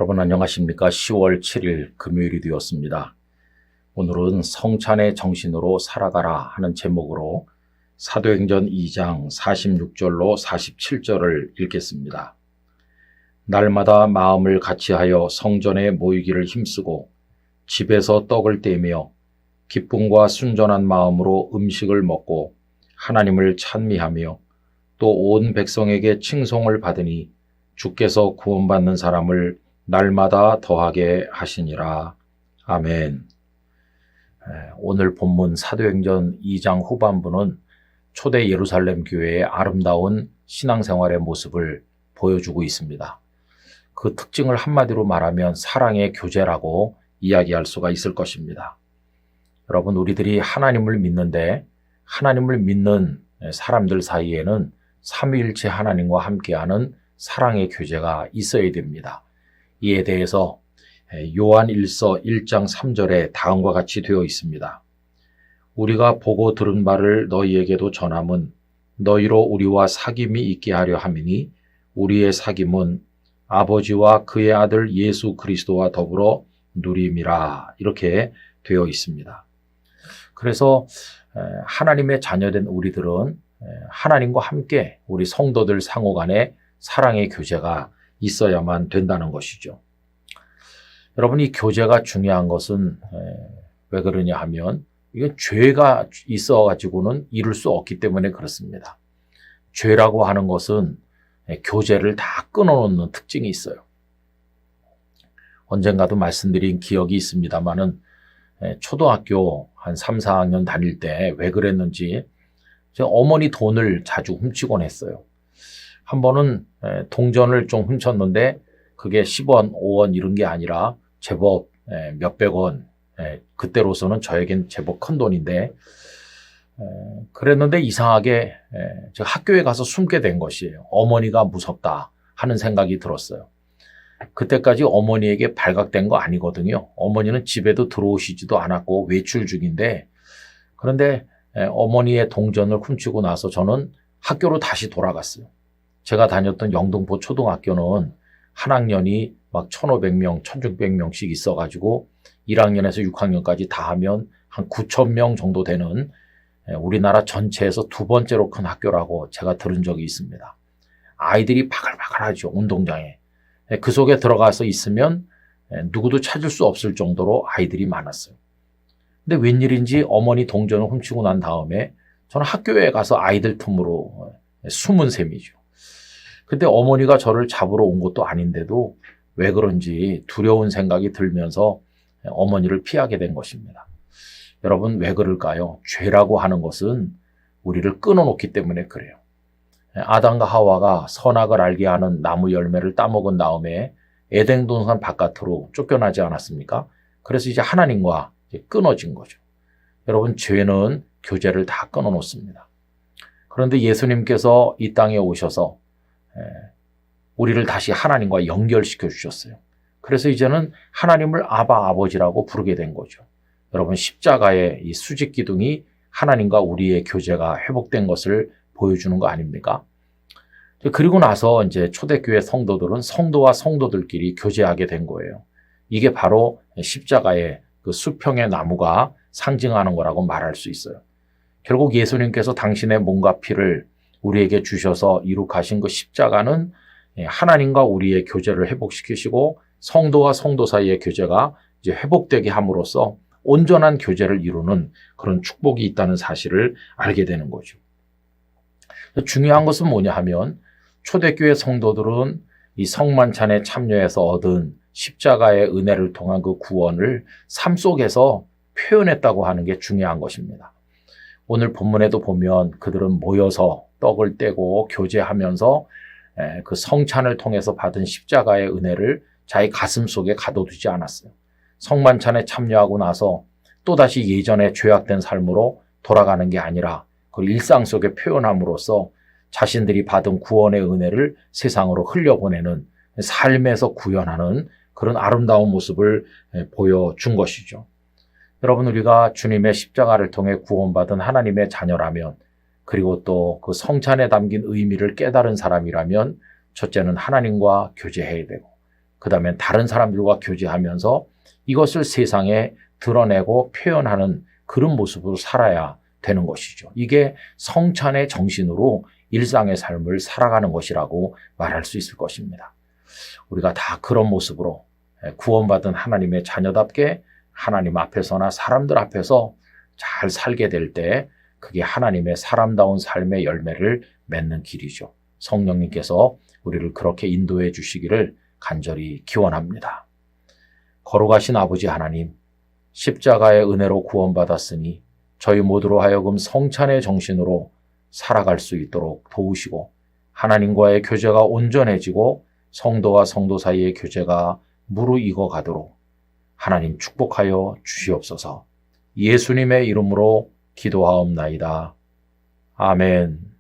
여러분 안녕하십니까? 10월 7일 금요일이 되었습니다. 오늘은 성찬의 정신으로 살아가라 하는 제목으로 사도행전 2장 46절로 47절을 읽겠습니다. 날마다 마음을 같이하여 성전에 모이기를 힘쓰고 집에서 떡을 떼며 기쁨과 순전한 마음으로 음식을 먹고 하나님을 찬미하며 또 온 백성에게 칭송을 받으니 주께서 구원받는 사람을 날마다 더하게 하시니라. 아멘. 오늘 본문 사도행전 2장 후반부는 초대 예루살렘 교회의 아름다운 신앙생활의 모습을 보여주고 있습니다. 그 특징을 한마디로 말하면 사랑의 교제라고 이야기할 수가 있을 것입니다. 여러분, 우리들이 하나님을 믿는데 하나님을 믿는 사람들 사이에는 삼위일체 하나님과 함께하는 사랑의 교제가 있어야 됩니다. 이에 대해서 요한 1서 1장 3절에 다음과 같이 되어 있습니다. 우리가 보고 들은 바를 너희에게도 전함은 너희로 우리와 사귐이 있게 하려 함이니 우리의 사귐은 아버지와 그의 아들 예수 그리스도와 더불어 누림이라. 이렇게 되어 있습니다. 그래서 하나님의 자녀된 우리들은 하나님과 함께 우리 성도들 상호 간에 사랑의 교제가 있어야만 된다는 것이죠. 여러분, 이 교제가 중요한 것은 왜 그러냐 하면 이건 죄가 있어가지고는 이룰 수 없기 때문에 그렇습니다. 죄라고 하는 것은 교제를 다 끊어놓는 특징이 있어요. 언젠가도 말씀드린 기억이 있습니다만은 초등학교 한 3, 4학년 다닐 때 왜 그랬는지 제가 어머니 돈을 자주 훔치곤 했어요. 한 번은 동전을 좀 훔쳤는데 그게 10원, 5원 이런 게 아니라 제법 몇백 원, 그때로서는 저에겐 제법 큰 돈인데 그랬는데 이상하게 제가 학교에 가서 숨게 된 것이에요. 어머니가 무섭다 하는 생각이 들었어요. 그때까지 어머니에게 발각된 거 아니거든요. 어머니는 집에도 들어오시지도 않았고 외출 중인데, 그런데 어머니의 동전을 훔치고 나서 저는 학교로 다시 돌아갔어요. 제가 다녔던 영등포 초등학교는 한 학년이 막 1,500명, 1,600명씩 있어가지고 1학년에서 6학년까지 다 하면 한 9,000명 정도 되는 우리나라 전체에서 두 번째로 큰 학교라고 제가 들은 적이 있습니다. 아이들이 바글바글하죠, 운동장에. 그 속에 들어가서 있으면 누구도 찾을 수 없을 정도로 아이들이 많았어요. 근데 웬일인지 어머니 동전을 훔치고 난 다음에 저는 학교에 가서 아이들 틈으로 숨은 셈이죠. 근데 어머니가 저를 잡으러 온 것도 아닌데도 왜 그런지 두려운 생각이 들면서 어머니를 피하게 된 것입니다. 여러분, 왜 그럴까요? 죄라고 하는 것은 우리를 끊어놓기 때문에 그래요. 아담과 하와가 선악을 알게 하는 나무 열매를 따먹은 다음에 에덴 동산 바깥으로 쫓겨나지 않았습니까? 그래서 이제 하나님과 끊어진 거죠. 여러분, 죄는 교제를 다 끊어놓습니다. 그런데 예수님께서 이 땅에 오셔서 우리를 다시 하나님과 연결시켜 주셨어요. 그래서 이제는 하나님을 아바 아버지라고 부르게 된 거죠. 여러분, 십자가의 이 수직 기둥이 하나님과 우리의 교제가 회복된 것을 보여주는 거 아닙니까? 그리고 나서 이제 초대교회 성도들은 성도와 성도들끼리 교제하게 된 거예요. 이게 바로 십자가의 그 수평의 나무가 상징하는 거라고 말할 수 있어요. 결국 예수님께서 당신의 몸과 피를 우리에게 주셔서 이룩하신 그 십자가는 하나님과 우리의 교제를 회복시키시고 성도와 성도 사이의 교제가 이제 회복되게 함으로써 온전한 교제를 이루는 그런 축복이 있다는 사실을 알게 되는 거죠. 중요한 것은 뭐냐 하면 초대교회 성도들은 이 성만찬에 참여해서 얻은 십자가의 은혜를 통한 그 구원을 삶 속에서 표현했다고 하는 게 중요한 것입니다. 오늘 본문에도 보면 그들은 모여서 떡을 떼고 교제하면서 그 성찬을 통해서 받은 십자가의 은혜를 자기 가슴 속에 가둬두지 않았어요. 성만찬에 참여하고 나서 또다시 예전의 죄악된 삶으로 돌아가는 게 아니라 그 일상 속에 표현함으로써 자신들이 받은 구원의 은혜를 세상으로 흘려보내는 삶에서 구현하는 그런 아름다운 모습을 보여준 것이죠. 여러분, 우리가 주님의 십자가를 통해 구원받은 하나님의 자녀라면, 그리고 또 그 성찬에 담긴 의미를 깨달은 사람이라면 첫째는 하나님과 교제해야 되고, 그 다음에 다른 사람들과 교제하면서 이것을 세상에 드러내고 표현하는 그런 모습으로 살아야 되는 것이죠. 이게 성찬의 정신으로 일상의 삶을 살아가는 것이라고 말할 수 있을 것입니다. 우리가 다 그런 모습으로 구원받은 하나님의 자녀답게 하나님 앞에서나 사람들 앞에서 잘 살게 될 때 그게 하나님의 사람다운 삶의 열매를 맺는 길이죠. 성령님께서 우리를 그렇게 인도해 주시기를 간절히 기원합니다. 거룩하신 아버지 하나님, 십자가의 은혜로 구원받았으니 저희 모두로 하여금 성찬의 정신으로 살아갈 수 있도록 도우시고 하나님과의 교제가 온전해지고 성도와 성도 사이의 교제가 무르익어 가도록 하나님 축복하여 주시옵소서. 예수님의 이름으로 기도하옵나이다. 아멘.